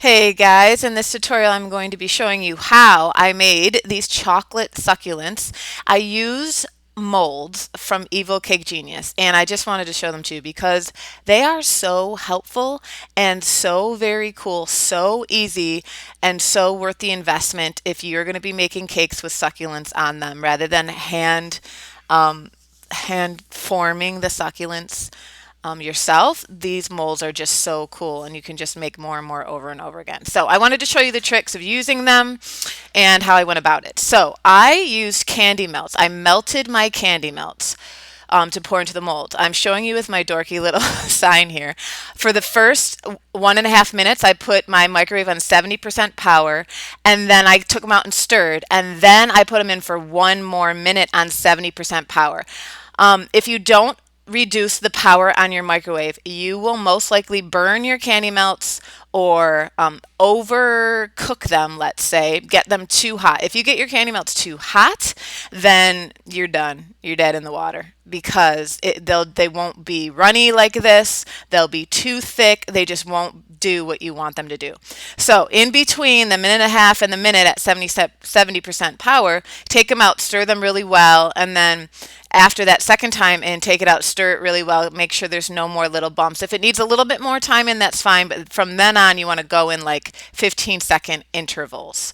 Hey guys, in this tutorial I'm going to be showing you how I made these chocolate succulents. I use molds from Evil Cake Genius and I just wanted to show them to you because they are so helpful and so very cool, so easy and so worth the investment if you're going to be making cakes with succulents on them rather than um, hand forming the succulents yourself. These molds are just so cool and you can just make more and more over and over again. So I wanted to show you the tricks of using them and how I went about it. So I used candy melts. I melted my candy melts to pour into the mold. I'm showing you with my dorky little sign here. For the first 1.5 minutes, I put my microwave on 70% power, and then I took them out and stirred, and then I put them in for one more minute on 70% power. If you don't reduce the power on your microwave, you will most likely burn your candy melts or overcook them, let's say, get them too hot. If you get your candy melts too hot, then you're done. You're dead in the water because they won't be runny like this. They'll be too thick. They just won't do what you want them to do. So in between the minute and a half and the minute at 70% power, take them out, stir them really well, and then after that second time and take it out, stir it really well, make sure there's no more little bumps. If it needs a little bit more time in, that's fine, but from then on you want to go in like 15-second intervals.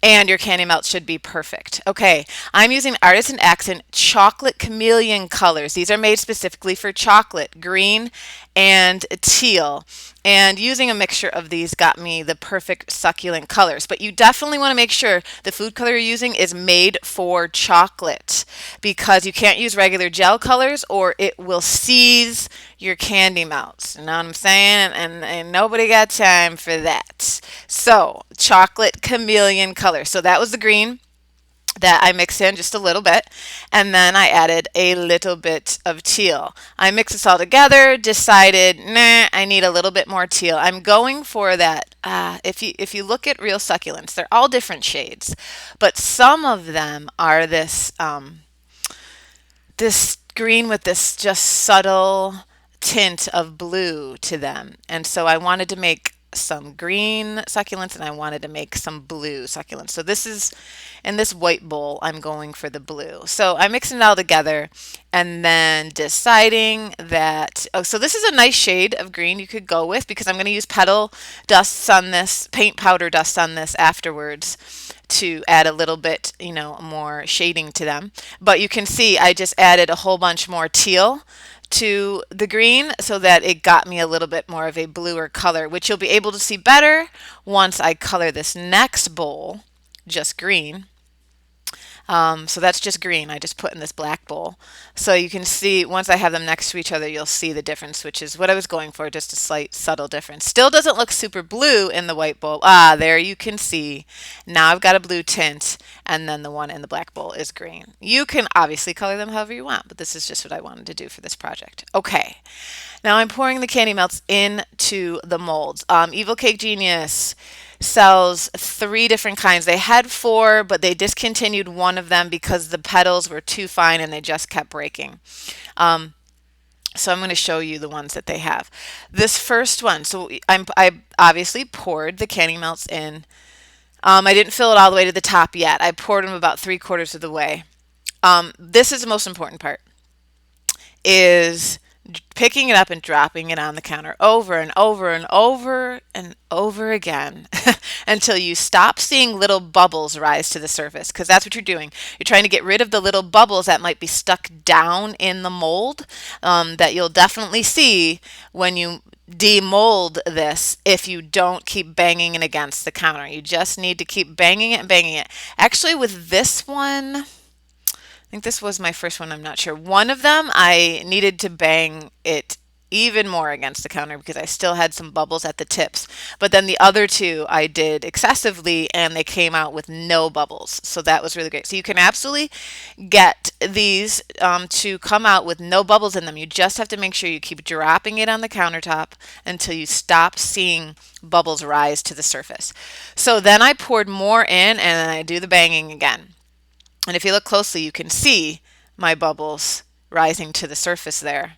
And your candy melt should be perfect. Okay, I'm using Artisan Accent Chocolate Chameleon colors. These are made specifically for chocolate, green and teal. And using a mixture of these got me the perfect succulent colors. But you definitely want to make sure the food color you're using is made for chocolate because you can't use regular gel colors or it will seize your candy melts. You know what I'm saying? And nobody got time for that. So, chocolate chameleon color. So that was the green that I mixed in just a little bit, and then I added a little bit of teal. I mixed this all together, decided, nah, I need a little bit more teal. I'm going for that. If you look at real succulents, they're all different shades, but some of them are this green with this just subtle tint of blue to them. And so I wanted to make some green succulents and I wanted to make some blue succulents. So this is in this white bowl, I'm going for the blue. So I'm mixing it all together and then deciding that, oh, so this is a nice shade of green you could go with because I'm going to use petal dusts on this, paint powder dust on this afterwards to add a little bit, more shading to them. But you can see I just added a whole bunch more teal to the green so that it got me a little bit more of a bluer color, which you'll be able to see better once I color this next bowl just green. So that's just green. I just put in this black bowl. So you can see once I have them next to each other, you'll see the difference, which is what I was going for, just a slight subtle difference. Still doesn't look super blue in the white bowl. Ah, there you can see. Now I've got a blue tint, and then the one in the black bowl is green. You can obviously color them however you want, but this is just what I wanted to do for this project. Okay. Now I'm pouring the candy melts into the molds. Evil Cake Genius sells 3 different kinds. They had 4, but they discontinued one of them because the petals were too fine and they just kept breaking. So I'm going to show you the ones that they have. This first one, so I obviously poured the candy melts in. I didn't fill it all the way to the top yet. I poured them about 3/4 of the way. This is the most important part, is picking it up and dropping it on the counter over and over and over and over again until you stop seeing little bubbles rise to the surface, because that's what you're doing. You're trying to get rid of the little bubbles that might be stuck down in the mold, that you'll definitely see when you demold this if you don't keep banging it against the counter. You just need to keep banging it and banging it. Actually, with this one, I think this was my first one, I'm not sure. One of them, I needed to bang it even more against the counter because I still had some bubbles at the tips. But then the other 2 I did excessively and they came out with no bubbles. So that was really great. So you can absolutely get these to come out with no bubbles in them. You just have to make sure you keep dropping it on the countertop until you stop seeing bubbles rise to the surface. So then I poured more in and I do the banging again. And if you look closely, you can see my bubbles rising to the surface there,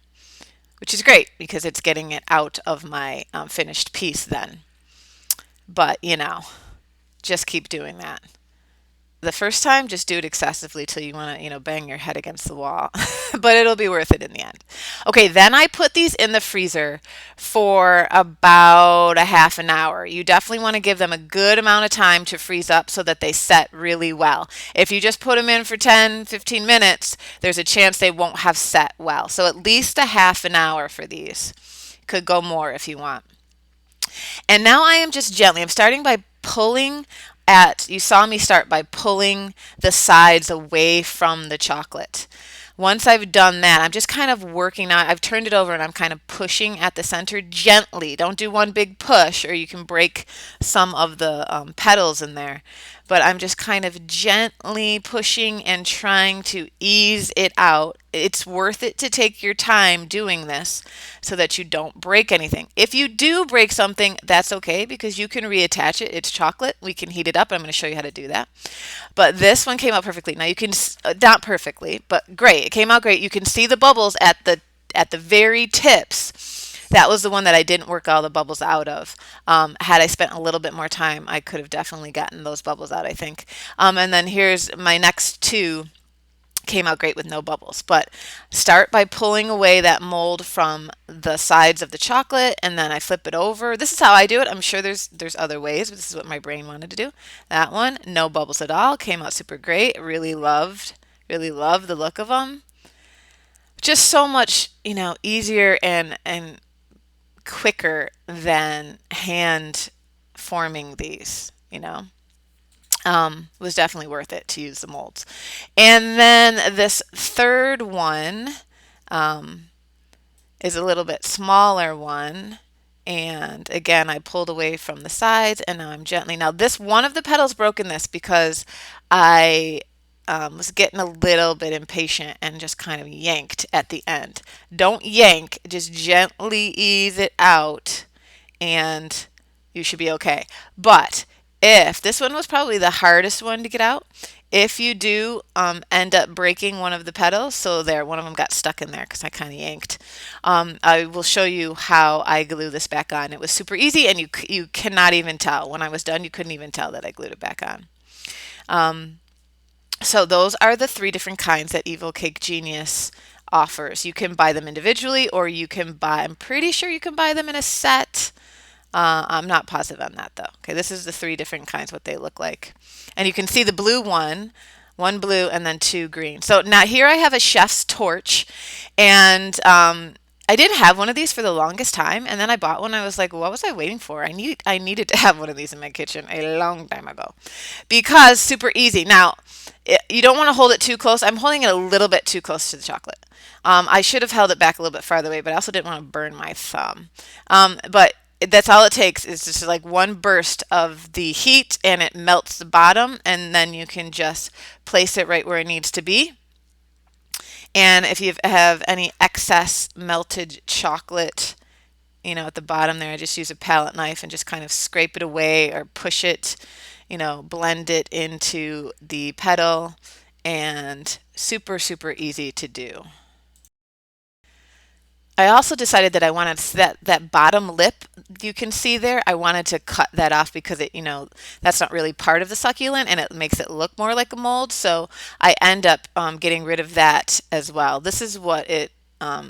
which is great because it's getting it out of my finished piece then. but just keep doing that. The first time, just do it excessively till you want to, bang your head against the wall, but it'll be worth it in the end. Okay, then I put these in the freezer for about a half an hour. You definitely want to give them a good amount of time to freeze up so that they set really well. If you just put them in for 10, 15 minutes, there's a chance they won't have set well. So at least a half an hour for these. Could go more if you want. And now I am just gently, I'm starting by pulling you saw me start by pulling the sides away from the chocolate. Once I've done that, I'm just kind of working out. I've turned it over and I'm kind of pushing at the center gently. Don't do one big push or you can break some of the petals in there. But I'm just kind of gently pushing and trying to ease it out. It's worth it to take your time doing this so that you don't break anything. If you do break something, that's okay because you can reattach it. It's chocolate. We can heat it up. I'm going to show you how to do that. But this one came out perfectly. Now you can, not perfectly, but great. It came out great. You can see the bubbles at the very tips. That was the one that I didn't work all the bubbles out of. Had I spent a little bit more time, I could have definitely gotten those bubbles out, I think. And then here's my next two came out great with no bubbles. But start by pulling away that mold from the sides of the chocolate and then I flip it over. This is how I do it. I'm sure there's other ways, but this is what my brain wanted to do. That one, no bubbles at all, came out super great. Really loved the look of them. Just so much, easier and quicker than hand forming these. Was definitely worth it to use the molds. And then this third one um, is a little bit smaller one. And again, I pulled away from the sides and now I'm gently. Now this one of the petals broke in this because I was getting a little bit impatient and just kind of yanked at the end. Don't yank, just gently ease it out and you should be okay. But if this one was probably the hardest one to get out, if you do end up breaking one of the petals, so there, one of them got stuck in there because I kind of yanked. I will show you how I glue this back on. It was super easy, and you cannot even tell. When I was done, you couldn't even tell that I glued it back on. So those are the three different kinds that Evil Cake Genius offers. You can buy them individually, or you can buy. I'm pretty sure you can buy them in a set. I'm not positive on that though. Okay, this is the three different kinds, what they look like. And you can see the blue one blue and then two green. So now here I have a chef's torch and I didn't have one of these for the longest time and then I bought one. I was like, what was I waiting for? I needed to have one of these in my kitchen a long time ago because super easy. Now, you don't want to hold it too close. I'm holding it a little bit too close to the chocolate. I should have held it back a little bit farther away, but I also didn't want to burn my thumb. But that's all it takes is just like one burst of the heat and it melts the bottom and then you can just place it right where it needs to be. And if you have any excess melted chocolate, at the bottom there, I just use a palette knife and just kind of scrape it away or push it, blend it into the petal and super, super easy to do. I also decided that I wanted that bottom lip you can see there. I wanted to cut that off because that's not really part of the succulent and it makes it look more like a mold. So I end up getting rid of that as well. This is what it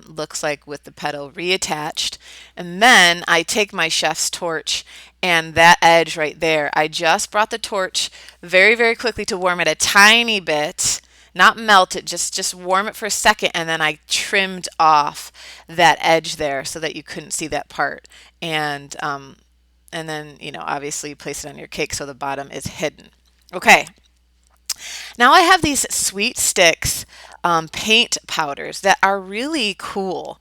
looks like with the petal reattached. And then I take my chef's torch and that edge right there, I just brought the torch very, very quickly to warm it a tiny bit, not melt it, just warm it for a second, and then I trimmed off that edge there so that you couldn't see that part. And then obviously place it on your cake so the bottom is hidden. Okay. Now I have these Sweet Sticks paint powders that are really cool.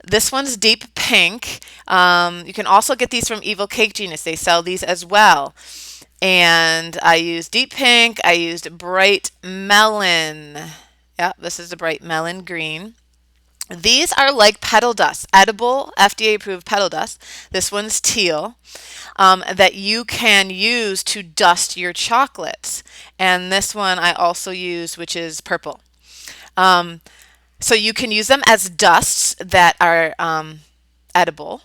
This one's deep pink. You can also get these from Evil Cake Genius. They sell these as well. And I used deep pink. I used bright melon. Yeah, this is the bright melon green. These are like petal dust, edible, FDA approved petal dust. This one's teal that you can use to dust your chocolates. And this one I also use, which is purple. So you can use them as dusts that are edible,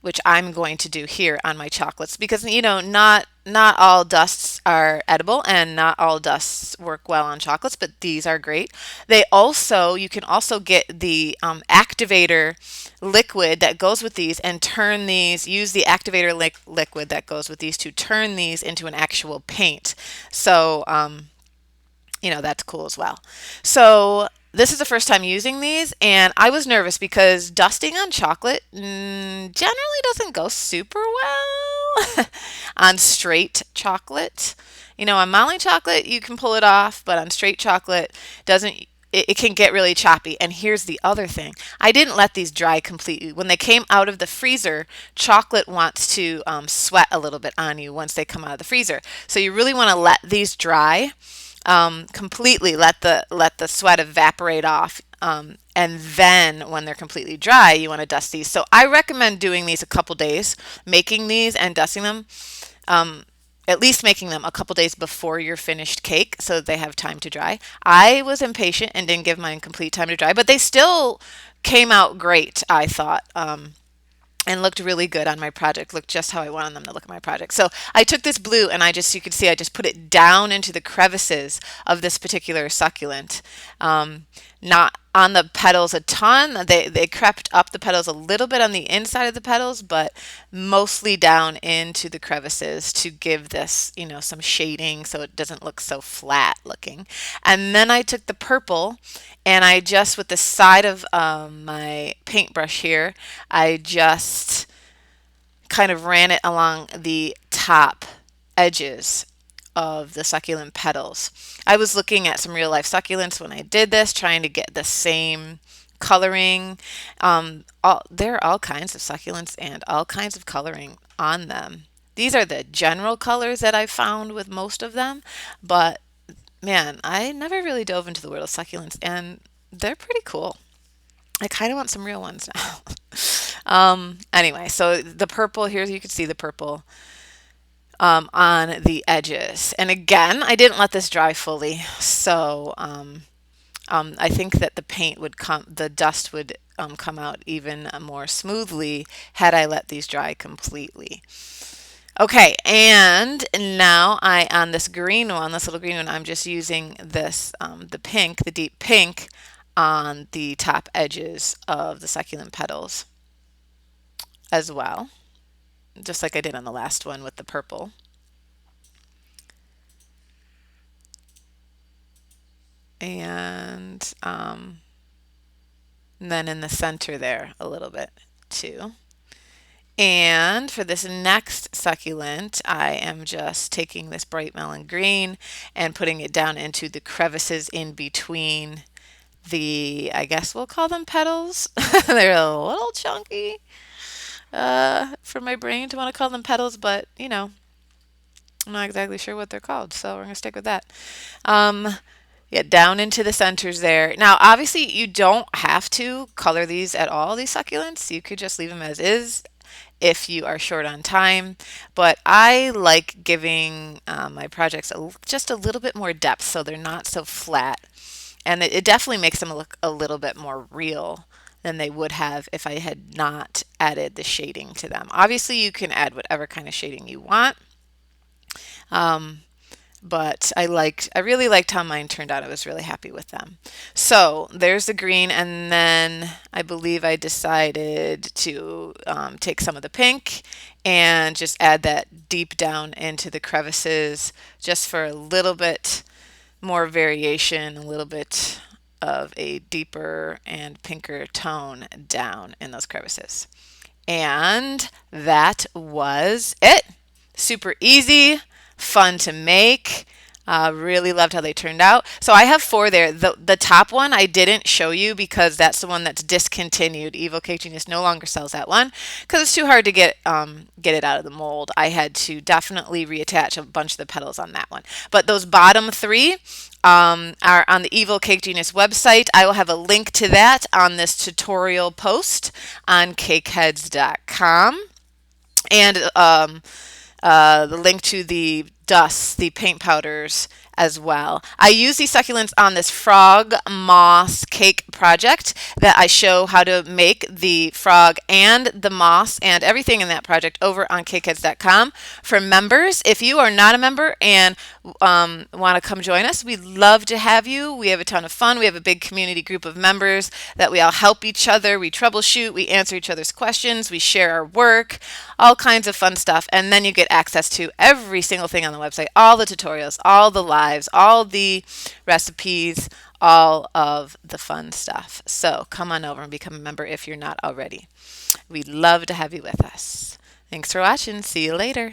which I'm going to do here on my chocolates because not all dusts are edible and not all dusts work well on chocolates, but these are great. You can also get the activator liquid that goes with these and use the activator liquid that goes with these to turn these into an actual paint. So, that's cool as well. So this is the first time using these, and I was nervous because dusting on chocolate generally doesn't go super well on straight chocolate. On Molly chocolate you can pull it off, but on straight chocolate doesn't. It can get really choppy. And here's the other thing. I didn't let these dry completely. When they came out of the freezer, chocolate wants to sweat a little bit on you once they come out of the freezer. So you really want to let these dry completely. Let the sweat evaporate off. And then when they're completely dry, you want to dust these. So I recommend doing these a couple days, making these and dusting them. At least making them a couple days before your finished cake so that they have time to dry. I was impatient and didn't give mine complete time to dry, but they still came out great, I thought. And looked really good on my project, looked just how I wanted them to look at my project. So I took this blue and you could see I just put it down into the crevices of this particular succulent. Not on the petals a ton. They crept up the petals a little bit on the inside of the petals, but mostly down into the crevices to give this, some shading so it doesn't look so flat looking. And then I took the purple and I just, with the side of my paintbrush here, I just kind of ran it along the top edges of the succulent petals. I was looking at some real life succulents when I did this, trying to get the same coloring. There are all kinds of succulents and all kinds of coloring on them. These are the general colors that I found with most of them, but man, I never really dove into the world of succulents, and they're pretty cool. I kind of want some real ones now. Anyway, so the purple here, you can see the purple on the edges. And again, I didn't let this dry fully, so I think that the dust would come out even more smoothly had I let these dry completely. Okay, and now on this green one, this little green one, I'm just using this, the deep pink, on the top edges of the succulent petals as well, just like I did on the last one with the purple. And then in the center there a little bit too. And for this next succulent, I am just taking this bright melon green and putting it down into the crevices in between I guess we'll call them petals. They're a little chunky for my brain to want to call them petals, but I'm not exactly sure what they're called, so we're going to stick with that. Yeah, down into the centers there. Now, obviously, you don't have to color these at all, these succulents. You could just leave them as is if you are short on time. But I like giving my projects just a little bit more depth so they're not so flat. And it definitely makes them look a little bit more real than they would have if I had not added the shading to them. Obviously, you can add whatever kind of shading you want. But I really liked how mine turned out. I was really happy with them. So there's the green, and then I believe I decided to take some of the pink and just add that deep down into the crevices just for a little bit more variation, a little bit of a deeper and pinker tone down in those crevices. And that was it. Super easy, fun to make. Really loved how they turned out. So I have 4 there. The top one I didn't show you because that's the one that's discontinued. Evil Cake Genius no longer sells that one because it's too hard to get it out of the mold. I had to definitely reattach a bunch of the petals on that one. But those bottom 3 are on the Evil Cake Genius website. I will have a link to that on this tutorial post on cakeheads.com. And the link to the dusts, the paint powders, as well. I use these succulents on this frog moss cake project that I show how to make the frog and the moss and everything in that project over on cakeheads.com. For members, if you are not a member and want to come join us, we'd love to have you. We have a ton of fun. We have a big community group of members that we all help each other. We troubleshoot, we answer each other's questions, we share our work, all kinds of fun stuff. And then you get access to every single thing on the website, all the tutorials, all the lives, all the recipes, all of the fun stuff. So come on over and become a member if you're not already. We'd love to have you with us. Thanks for watching. See you later.